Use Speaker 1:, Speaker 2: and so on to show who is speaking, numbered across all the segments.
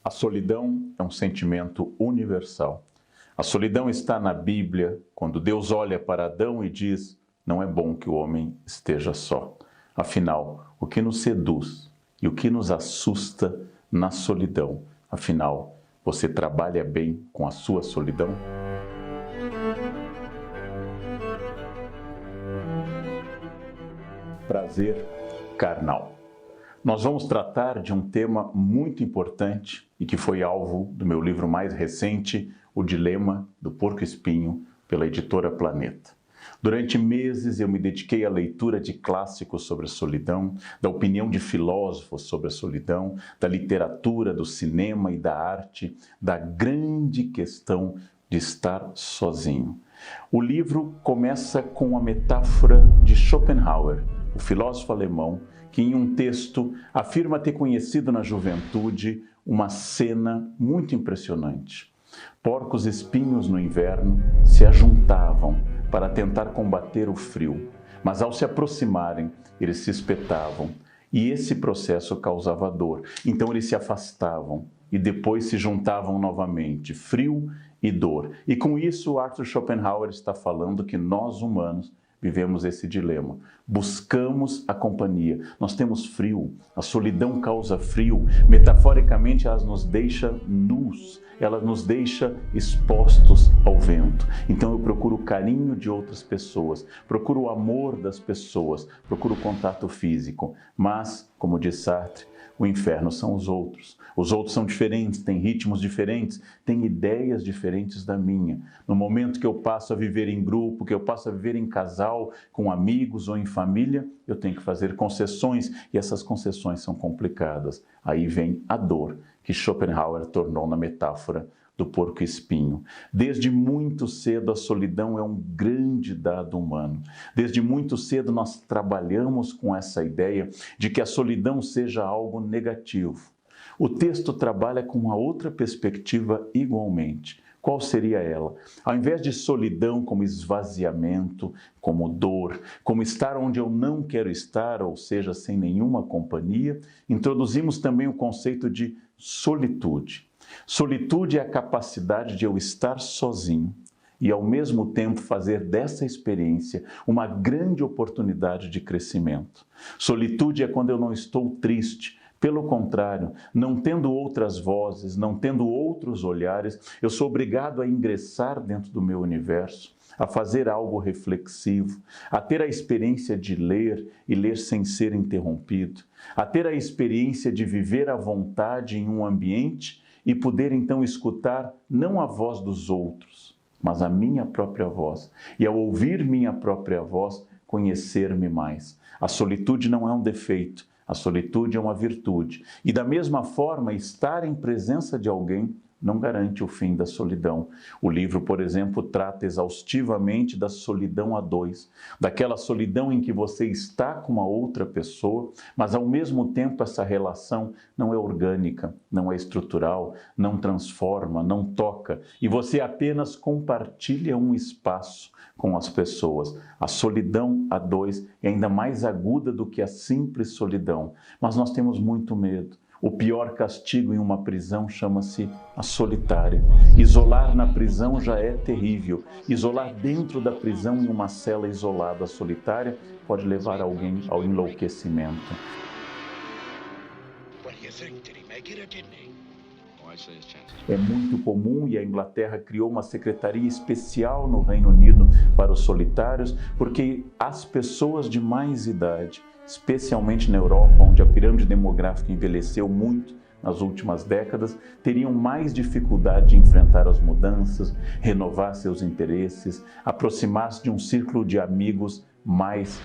Speaker 1: A solidão é um sentimento universal. A solidão está na Bíblia, quando Deus olha para Adão e diz: não é bom que o homem esteja só. Afinal, o que nos seduz e o que nos assusta na solidão? Afinal, você trabalha bem com a sua solidão? Prazer carnal. Nós vamos tratar de um tema muito importante e que foi alvo do meu livro mais recente, O Dilema do Porco-Espinho, pela editora Planeta. Durante meses eu me dediquei à leitura de clássicos sobre a solidão, da opinião de filósofos sobre a solidão, da literatura, do cinema e da arte, da grande questão de estar sozinho. O livro começa com a metáfora de Schopenhauer, o filósofo alemão, que em um texto afirma ter conhecido na juventude uma cena muito impressionante. Porcos espinhos no inverno se ajuntavam para tentar combater o frio, mas ao se aproximarem, eles se espetavam e esse processo causava dor. Então eles se afastavam e depois se juntavam novamente, frio e dor. E com isso Arthur Schopenhauer está falando que nós humanos vivemos esse dilema. Buscamos a companhia. Nós temos frio. A solidão causa frio. Metaforicamente, ela nos deixa nus. Ela nos deixa expostos ao vento. Então eu procuro o carinho de outras pessoas. Procuro o amor das pessoas. Procuro o contato físico. Mas, como diz Sartre, o inferno são os outros. Os outros são diferentes, têm ritmos diferentes, têm ideias diferentes da minha. No momento que eu passo a viver em grupo, que eu passo a viver em casal, com amigos ou em família, eu tenho que fazer concessões e essas concessões são complicadas. Aí vem a dor que Schopenhauer tornou na metáfora do porco-espinho. Desde muito cedo a solidão é um grande dado humano. Desde muito cedo nós trabalhamos com essa ideia de que a solidão seja algo negativo. O texto trabalha com uma outra perspectiva igualmente. Qual seria ela? Ao invés de solidão como esvaziamento, como dor, como estar onde eu não quero estar, ou seja, sem nenhuma companhia, introduzimos também o conceito de solitude. Solitude é a capacidade de eu estar sozinho e, ao mesmo tempo, fazer dessa experiência uma grande oportunidade de crescimento. Solitude é quando eu não estou triste. Pelo contrário, não tendo outras vozes, não tendo outros olhares, eu sou obrigado a ingressar dentro do meu universo, a fazer algo reflexivo, a ter a experiência de ler e ler sem ser interrompido, a ter a experiência de viver à vontade em um ambiente e poder então escutar não a voz dos outros, mas a minha própria voz. E ao ouvir minha própria voz, conhecer-me mais. A solitude não é um defeito, a solitude é uma virtude. E da mesma forma, estar em presença de alguém não garante o fim da solidão. O livro, por exemplo, trata exaustivamente da solidão a dois, daquela solidão em que você está com uma outra pessoa, mas ao mesmo tempo essa relação não é orgânica, não é estrutural, não transforma, não toca, e você apenas compartilha um espaço com as pessoas. A solidão a dois é ainda mais aguda do que a simples solidão, mas nós temos muito medo. O pior castigo em uma prisão chama-se a solitária. Isolar na prisão já é terrível. Isolar dentro da prisão em uma cela isolada, solitária, pode levar alguém ao enlouquecimento. É muito comum e a Inglaterra criou uma secretaria especial no Reino Unido para os solitários, porque as pessoas de mais idade, especialmente na Europa, onde a pirâmide demográfica envelheceu muito nas últimas décadas, teriam mais dificuldade de enfrentar as mudanças, renovar seus interesses, aproximar-se de um círculo de amigos mais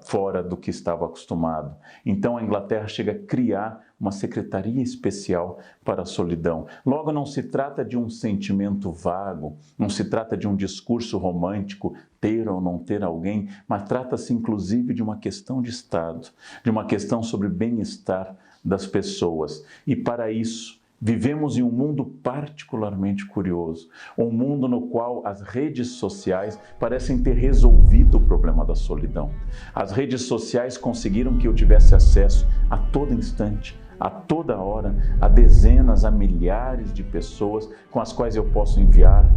Speaker 1: fora do que estava acostumado. Então a Inglaterra chega a criar uma secretaria especial para a solidão. Logo, não se trata de um sentimento vago, não se trata de um discurso romântico, ter ou não ter alguém, mas trata-se inclusive de uma questão de Estado, de uma questão sobre bem-estar das pessoas. E para isso, vivemos em um mundo particularmente curioso, um mundo no qual as redes sociais parecem ter resolvido o problema da solidão. As redes sociais conseguiram que eu tivesse acesso a todo instante a toda hora a dezenas, a milhares de pessoas com as quais eu posso enviar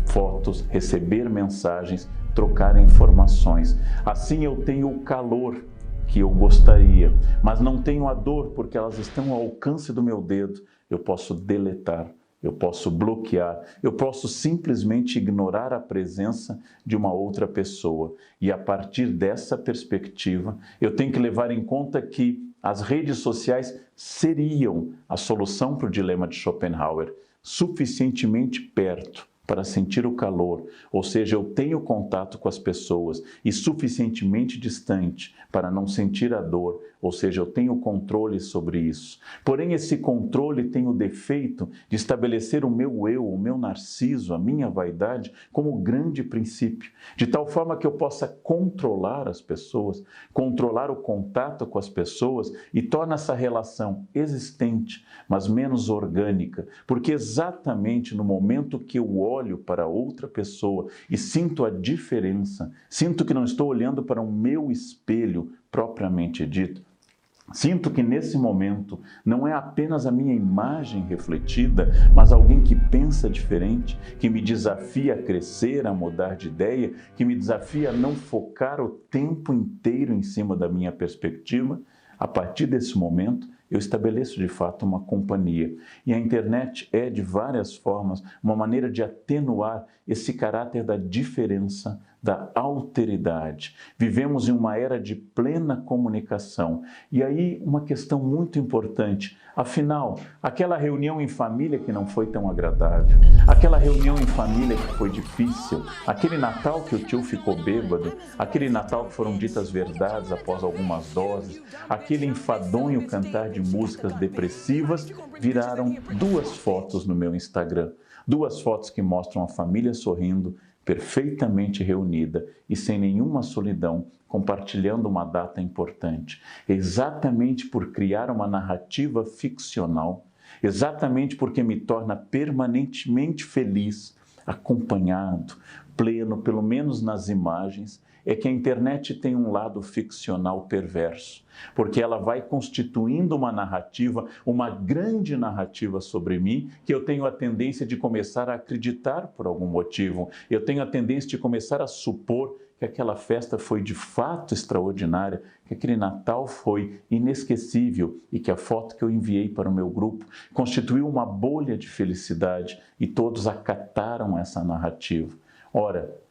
Speaker 1: fotos, receber mensagens, trocar informações. Assim eu tenho o calor que eu gostaria, mas não tenho a dor porque elas estão ao alcance do meu dedo. Eu posso deletar, eu posso bloquear, eu posso simplesmente ignorar a presença de uma outra pessoa. E a partir dessa perspectiva, eu tenho que levar em conta que as redes sociais seriam a solução para o dilema de Schopenhauer, suficientemente perto para sentir o calor, ou seja, eu tenho contato com as pessoas, e suficientemente distante para não sentir a dor, ou seja, eu tenho controle sobre isso. Porém, esse controle tem o defeito de estabelecer o meu eu, o meu narciso, a minha vaidade, como grande princípio, de tal forma que eu possa controlar as pessoas, controlar o contato com as pessoas e torna essa relação existente, mas menos orgânica, porque exatamente no momento que eu olho para outra pessoa e sinto a diferença, sinto que não estou olhando para o meu espelho propriamente dito, sinto que nesse momento não é apenas a minha imagem refletida, mas alguém que pensa diferente, que me desafia a crescer, a mudar de ideia, que me desafia a não focar o tempo inteiro em cima da minha perspectiva. A partir desse momento, eu estabeleço de fato uma companhia. E a internet é, de várias formas, uma maneira de atenuar esse caráter da diferença, da alteridade. Vivemos em uma era de plena comunicação. E aí, uma questão muito importante. Afinal, aquela reunião em família que não foi tão agradável, aquela reunião em família que foi difícil, aquele Natal que o tio ficou bêbado, aquele Natal que foram ditas verdades após algumas doses, aquele enfadonho cantar de músicas depressivas, viraram 2 fotos no meu Instagram. 2 fotos que mostram a família sorrindo, perfeitamente reunida e sem nenhuma solidão, compartilhando uma data importante. Exatamente por criar uma narrativa ficcional, exatamente porque me torna permanentemente feliz, acompanhado, pleno, pelo menos nas imagens, é que a internet tem um lado ficcional perverso, porque ela vai constituindo uma narrativa, uma grande narrativa sobre mim, que eu tenho a tendência de começar a acreditar por algum motivo. Eu tenho a tendência de começar a supor que aquela festa foi de fato extraordinária, que aquele Natal foi inesquecível e que a foto que eu enviei para o meu grupo constituiu uma bolha de felicidade e todos acataram essa narrativa. Ora,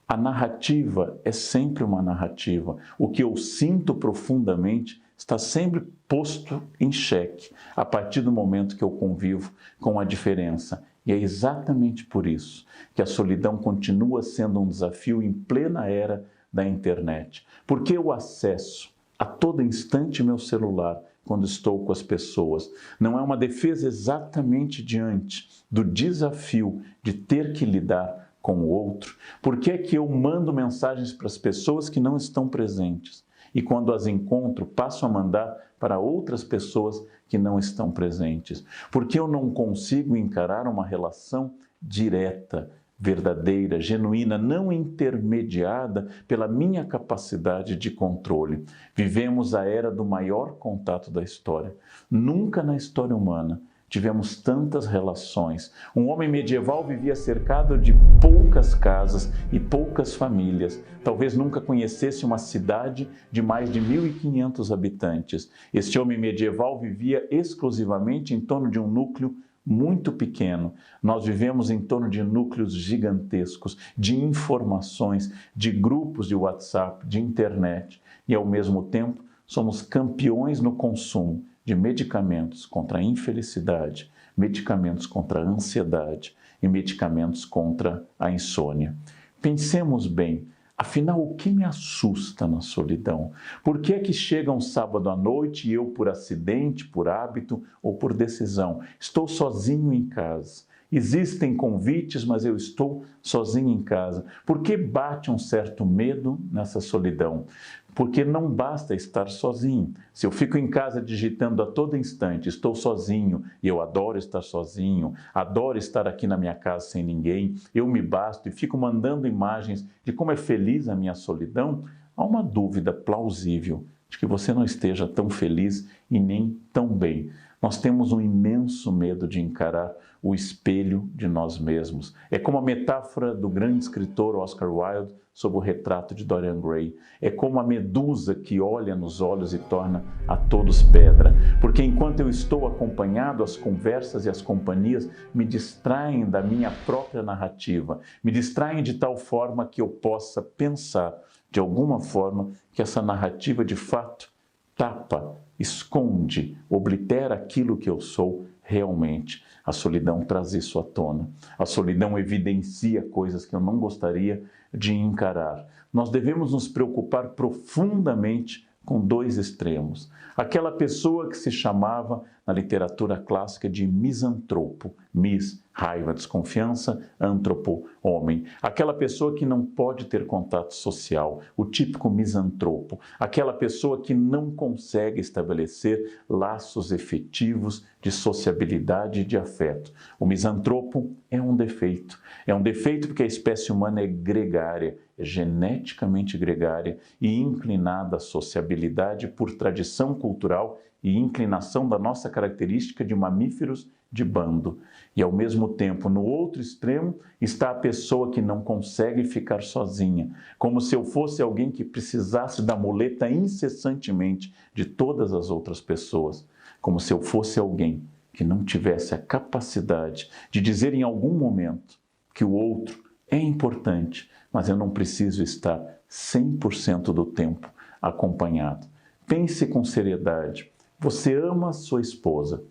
Speaker 1: a narrativa é sempre uma narrativa. O que eu sinto profundamente está sempre posto em xeque a partir do momento que eu convivo com a diferença. E é exatamente por isso que a solidão continua sendo um desafio em plena era da internet. Porque eu acesso a todo instante meu celular quando estou com as pessoas. Não é uma defesa exatamente diante do desafio de ter que lidar com o outro? Por que é que eu mando mensagens para as pessoas que não estão presentes? E quando as encontro, passo a mandar para outras pessoas que não estão presentes? Por que eu não consigo encarar uma relação direta, verdadeira, genuína, não intermediada pela minha capacidade de controle? Vivemos a era do maior contato da história. Nunca na história humana tivemos tantas relações. Um homem medieval vivia cercado de poucas casas e poucas famílias. Talvez nunca conhecesse uma cidade de mais de 1.500 habitantes. Este homem medieval vivia exclusivamente em torno de um núcleo muito pequeno. Nós vivemos em torno de núcleos gigantescos, de informações, de grupos de WhatsApp, de internet. E, ao mesmo tempo, somos campeões no consumo de medicamentos contra a infelicidade, medicamentos contra a ansiedade e medicamentos contra a insônia. Pensemos bem, afinal, o que me assusta na solidão? Por que é que chega um sábado à noite e eu, por acidente, por hábito ou por decisão, estou sozinho em casa? Existem convites, mas eu estou sozinho em casa. Por que bate um certo medo nessa solidão? Porque não basta estar sozinho. Se eu fico em casa digitando a todo instante, estou sozinho, e eu adoro estar sozinho, adoro estar aqui na minha casa sem ninguém, eu me basto e fico mandando imagens de como é feliz a minha solidão, há uma dúvida plausível de que você não esteja tão feliz e nem tão bem. Nós temos um imenso medo de encarar o espelho de nós mesmos. É como a metáfora do grande escritor Oscar Wilde sobre o retrato de Dorian Gray. É como a medusa que olha nos olhos e torna a todos pedra. Porque enquanto eu estou acompanhado, as conversas e as companhias me distraem da minha própria narrativa, me distraem de tal forma que eu possa pensar, de alguma forma, que essa narrativa de fato tapa, esconde, oblitera aquilo que eu sou realmente. A solidão traz isso à tona. A solidão evidencia coisas que eu não gostaria de encarar. Nós devemos nos preocupar profundamente com dois extremos. Aquela pessoa que se chamava na literatura clássica de misantropo, mis, raiva, desconfiança, antropo, homem. Aquela pessoa que não pode ter contato social, o típico misantropo. Aquela pessoa que não consegue estabelecer laços efetivos de sociabilidade e de afeto. O misantropo é um defeito. É um defeito porque a espécie humana é gregária, é geneticamente gregária e inclinada à sociabilidade por tradição cultural e inclinação da nossa característica de mamíferos de bando. E, ao mesmo tempo, no outro extremo, está a pessoa que não consegue ficar sozinha, como se eu fosse alguém que precisasse da muleta incessantemente de todas as outras pessoas, como se eu fosse alguém que não tivesse a capacidade de dizer em algum momento que o outro é importante, mas eu não preciso estar 100% do tempo acompanhado. Pense com seriedade. Você ama sua esposa,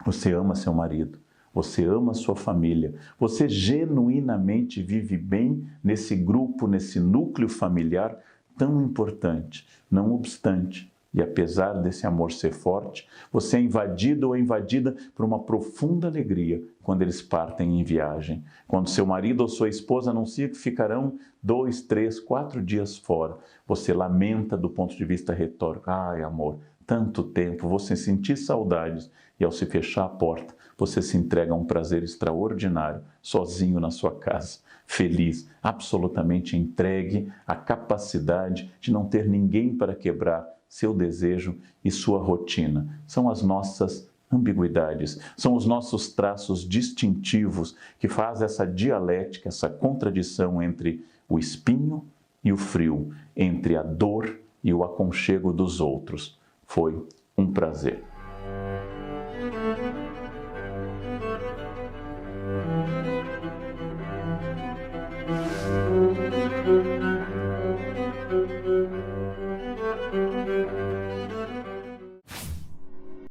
Speaker 1: você ama seu marido, você ama sua família, você genuinamente vive bem nesse grupo, nesse núcleo familiar tão importante. Não obstante, e apesar desse amor ser forte, você é invadido ou invadida por uma profunda alegria quando eles partem em viagem. Quando seu marido ou sua esposa anuncia que ficarão 2, 3, 4 dias fora, você lamenta do ponto de vista retórico. Ai, amor, tanto tempo, você sentir saudades e ao se fechar a porta, você se entrega a um prazer extraordinário, sozinho na sua casa, feliz, absolutamente entregue à capacidade de não ter ninguém para quebrar seu desejo e sua rotina. São as nossas ambiguidades, são os nossos traços distintivos que fazem essa dialética, essa contradição entre o espinho e o frio, entre a dor e o aconchego dos outros. Foi um prazer.